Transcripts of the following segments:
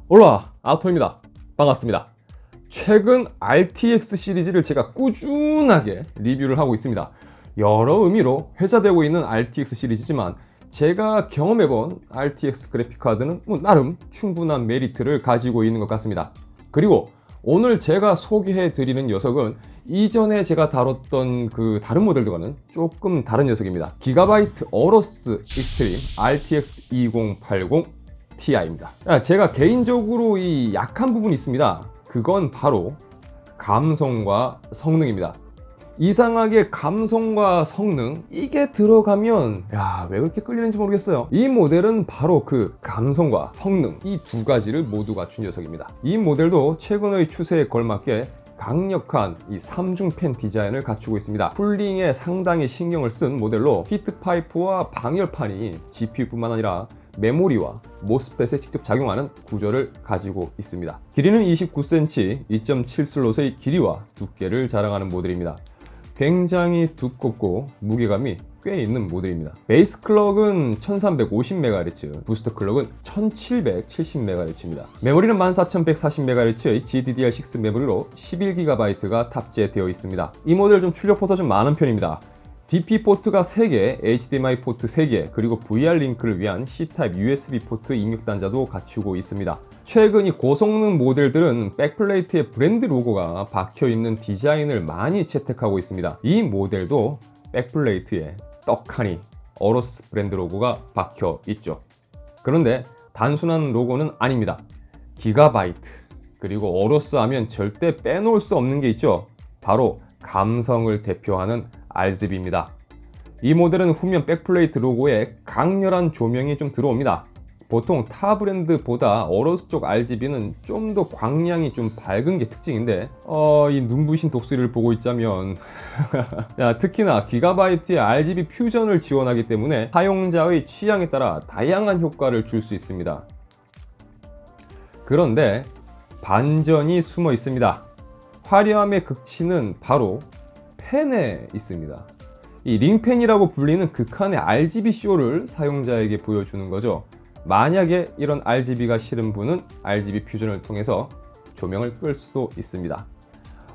올라 아토입니다. 반갑습니다. 최근 RTX 시리즈를 제가 꾸준하게 리뷰를 하고 있습니다. 여러 의미로 회자되고 있는 RTX 시리즈지만 제가 경험해본 RTX 그래픽카드는 나름 충분한 메리트를 가지고 있는 것 같습니다. 그리고 오늘 제가 소개해드리는 녀석은 이전에 제가 다뤘던 그 다른 모델들과는 조금 다른 녀석입니다. 기가바이트 어로스 익스트림 RTX 2080 Ti입니다. 제가 개인적으로 이 약한 부분이 있습니다. 그건 바로 감성과 성능입니다. 이상하게 감성과 성능 이게 들어가면 왜 그렇게 끌리는지 모르겠어요. 이 모델은 바로 그 감성과 성능 이 두 가지를 모두 갖춘 녀석입니다. 이 모델도 최근의 추세에 걸맞게 강력한 이 3중팬 디자인을 갖추고 있습니다. 쿨링에 상당히 신경을 쓴 모델로 히트파이프와 방열판이 GPU뿐만 아니라 메모리와 모스펫에 직접 작용하는 구조를 가지고 있습니다. 길이는 29cm, 2.7 슬롯의 길이와 두께를 자랑하는 모델입니다. 굉장히 두껍고 무게감이 꽤 있는 모델입니다. 베이스 클럭은 1350MHz, 부스터 클럭은 1770MHz입니다. 메모리는 14140MHz의 GDDR6 메모리로 11GB가 탑재되어 있습니다. 이 모델 좀 출력 포트가 좀 많은 편입니다. DP 포트가 3개, HDMI 포트 3개, 그리고 VR 링크를 위한 C타입 USB 포트 입력 단자도 갖추고 있습니다. 최근 이 고성능 모델들은 백플레이트에 브랜드 로고가 박혀있는 디자인을 많이 채택하고 있습니다. 이 모델도 백플레이트에 떡하니 어로스 브랜드 로고가 박혀 있죠. 그런데 단순한 로고는 아닙니다. 기가바이트, 그리고 어로스 하면 절대 빼놓을 수 없는 게 있죠. 바로 감성을 대표하는 RGB입니다. 이 모델은 후면 백플레이트 로고에 강렬한 조명이 좀 들어옵니다. 보통 타 브랜드보다 어로스 쪽 RGB는 좀 더 광량이 좀 밝은 게 특징인데 이 눈부신 독수리를 보고 있자면 특히나 기가바이트의 RGB 퓨전을 지원하기 때문에 사용자의 취향에 따라 다양한 효과를 줄 수 있습니다. 그런데 반전이 숨어 있습니다. 화려함의 극치는 바로 펜에 있습니다. 이 링펜이라고 불리는 극한의 RGB 쇼를 사용자에게 보여주는 거죠. 만약에 이런 RGB가 싫은 분은 RGB 퓨전을 통해서 조명을 끌 수도 있습니다.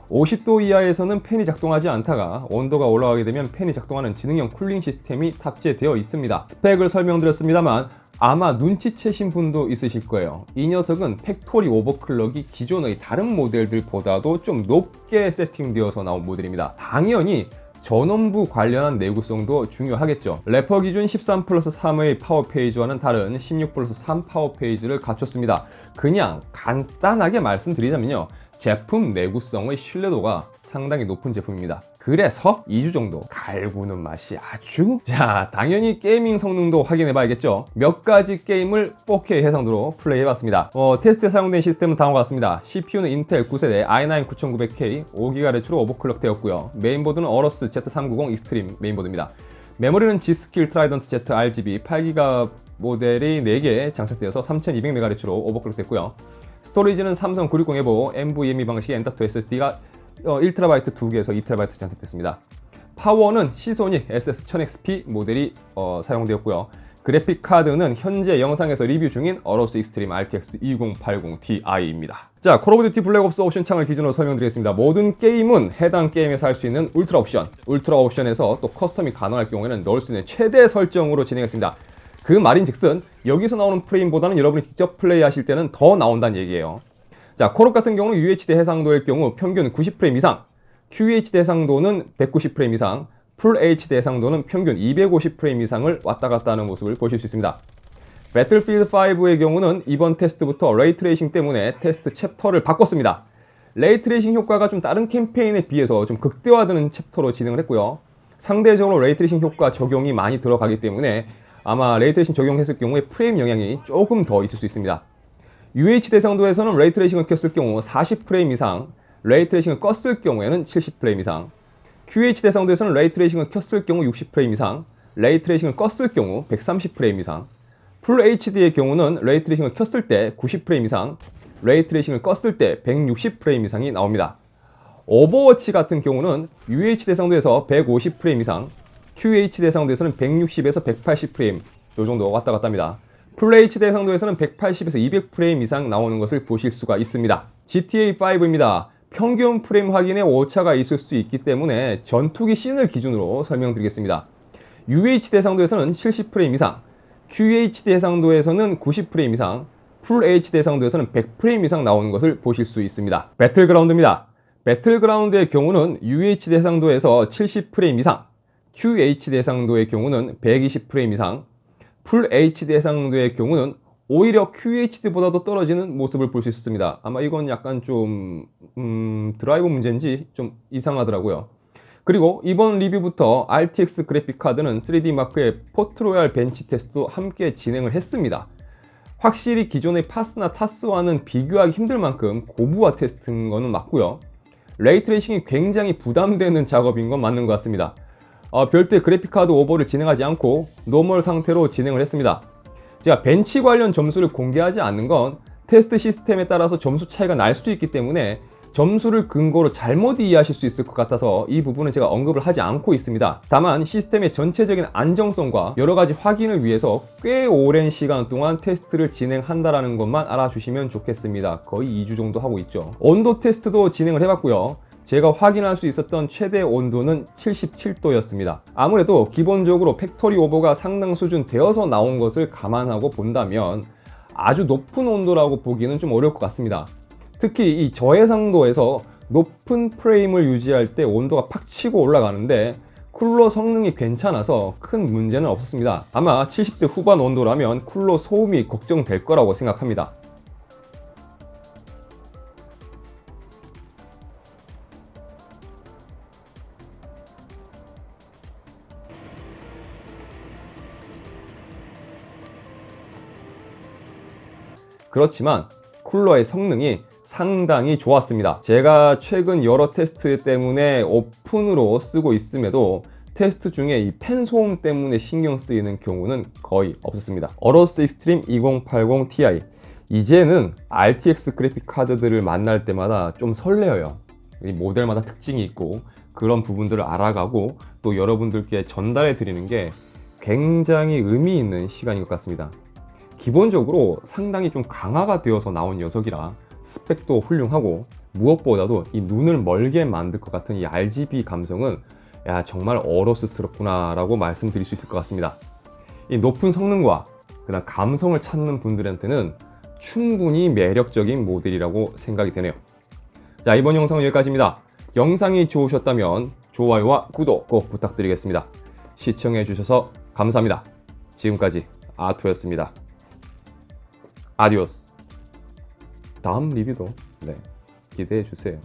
50도 이하에서는 팬이 작동하지 않다가 온도가 올라가게 되면 팬이 작동하는 지능형 쿨링 시스템이 탑재되어 있습니다. 스펙을 설명드렸습니다만 아마 눈치채신 분도 있으실 거예요. 이 녀석은 팩토리 오버클럭이 기존의 다른 모델들보다도 좀 높게 세팅되어서 나온 모델입니다. 당연히 전원부 관련한 내구성도 중요하겠죠. 래퍼 기준 13+3의 파워 페이지와는 다른 16+3 파워 페이지를 갖췄습니다. 그냥 간단하게 말씀드리자면요, 제품 내구성의 신뢰도가 상당히 높은 제품입니다. 그래서 2주 정도 갈구는 맛이 아주 당연히 게이밍 성능도 확인해 봐야겠죠. 몇 가지 게임을 4K 해상도로 플레이해 봤습니다. 테스트에 사용된 시스템은 다음과 같습니다. CPU는 인텔 9세대 i9 9900K 5GHz로 오버클럭 되었고요. 메인보드는 어로스 Z390 익스트림 메인보드입니다. 메모리는 Gskill 트라이던트 Z RGB 8GB 모델이 4개 장착되어서 3200MHz로 오버클럭 됐고요. 스토리지는 삼성 960 에보 NVMe 방식의 M.2 SSD가 1TB 2개에서 2TB 장착됐습니다. 파워는 시소닉 SS1000XP 모델이 사용되었고요. 그래픽 카드는 현재 영상에서 리뷰 중인 어로스 익스트림 RTX 2080 Ti입니다. 콜 오브 듀티 블랙옵스 옵션 창을 기준으로 설명드리겠습니다. 모든 게임은 해당 게임에서 할 수 있는 울트라 옵션에서 또 커스텀이 가능할 경우에는 넣을 수 있는 최대 설정으로 진행했습니다. 그 말인즉슨 여기서 나오는 프레임보다는 여러분이 직접 플레이하실 때는 더 나온다는 얘기예요. 콜옵 같은 경우는 UHD 해상도일 경우 평균 90프레임 이상, QHD 해상도는 190프레임 이상, 풀 HD 해상도는 평균 250프레임 이상을 왔다 갔다 하는 모습을 보실 수 있습니다. 배틀필드 5의 경우는 이번 테스트부터 레이트레이싱 때문에 테스트 챕터를 바꿨습니다. 레이트레이싱 효과가 좀 다른 캠페인에 비해서 좀 극대화되는 챕터로 진행을 했고요. 상대적으로 레이트레이싱 효과 적용이 많이 들어가기 때문에 아마 레이트레이싱 적용했을 경우에 프레임 영향이 조금 더 있을 수 있습니다. UHD 해상도에서는 레이트레이싱을 켰을 경우 40프레임 이상, 레이트레이싱을 껐을 경우에는 70프레임 이상, QHD 해상도에서는 레이트레이싱을 켰을 경우 60프레임 이상, 레이트레이싱을 껐을 경우 130프레임 이상, 풀 HD의 경우는 레이트레이싱을 켰을 때 90프레임 이상, 레이트레이싱을 껐을 때 160프레임 이상이 나옵니다. 오버워치 같은 경우는 UHD 해상도에서 150프레임 이상, QHD 해상도에서는 160에서 180프레임 요 정도 왔다 갔다 합니다. 풀 HD 해상도에서는 180에서 200프레임 이상 나오는 것을 보실 수가 있습니다. GTA5입니다. 평균 프레임 확인에 오차가 있을 수 있기 때문에 전투기 씬을 기준으로 설명드리겠습니다. UHD 해상도에서는 70프레임 이상, QHD 해상도에서는 90프레임 이상, 풀 HD 해상도에서는 100프레임 이상 나오는 것을 보실 수 있습니다. 배틀그라운드입니다. 배틀그라운드의 경우는 UHD 해상도에서 70프레임 이상, QHD 해상도의 경우는 120프레임 이상, 풀 HD 해상도의 경우는 오히려 QHD보다도 떨어지는 모습을 볼 수 있습니다. 아마 이건 약간 좀 드라이버 문제인지 좀 이상하더라고요. 그리고 이번 리뷰부터 RTX 그래픽카드는 3D 마크의 포트로얄 벤치 테스트도 함께 진행을 했습니다. 확실히 기존의 파스나 타스와는 비교하기 힘들 만큼 고부하 테스트인 거는 맞고요. 레이트레이싱이 굉장히 부담되는 작업인 건 맞는 것 같습니다. 별도의 그래픽카드 오버를 진행하지 않고 노멀 상태로 진행을 했습니다. 제가 벤치 관련 점수를 공개하지 않는 건 테스트 시스템에 따라서 점수 차이가 날 수 있기 때문에 점수를 근거로 잘못 이해하실 수 있을 것 같아서 이 부분은 제가 언급을 하지 않고 있습니다. 다만 시스템의 전체적인 안정성과 여러 가지 확인을 위해서 꽤 오랜 시간 동안 테스트를 진행한다는 것만 알아주시면 좋겠습니다. 거의 2주 정도 하고 있죠. 온도 테스트도 진행을 해봤고요. 제가 확인할 수 있었던 최대 온도는 77도였습니다. 아무래도 기본적으로 팩토리 오버가 상당 수준 되어서 나온 것을 감안하고 본다면 아주 높은 온도라고 보기는 좀 어려울 것 같습니다. 특히 이 저해상도에서 높은 프레임을 유지할 때 온도가 팍 치고 올라가는데 쿨러 성능이 괜찮아서 큰 문제는 없었습니다. 아마 70대 후반 온도라면 쿨러 소음이 걱정될 거라고 생각합니다. 그렇지만 쿨러의 성능이 상당히 좋았습니다. 제가 최근 여러 테스트 때문에 오픈으로 쓰고 있음에도 테스트 중에 이 팬 소음 때문에 신경 쓰이는 경우는 거의 없었습니다. 어로스 익스트림 2080 Ti, 이제는 RTX 그래픽 카드들을 만날 때마다 좀 설레어요. 이 모델마다 특징이 있고 그런 부분들을 알아가고 또 여러분들께 전달해 드리는 게 굉장히 의미 있는 시간인 것 같습니다. 기본적으로 상당히 좀 강화가 되어서 나온 녀석이라 스펙도 훌륭하고 무엇보다도 이 눈을 멀게 만들 것 같은 이 RGB 감성은 야 정말 어로스스럽구나 라고 말씀드릴 수 있을 것 같습니다. 이 높은 성능과 그다음 감성을 찾는 분들한테는 충분히 매력적인 모델이라고 생각이 되네요. 자, 이번 영상은 여기까지입니다. 영상이 좋으셨다면 좋아요와 구독 꼭 부탁드리겠습니다. 시청해 주셔서 감사합니다. 지금까지 아토였습니다. 아디오스. 다음 리뷰도 기대해 주세요.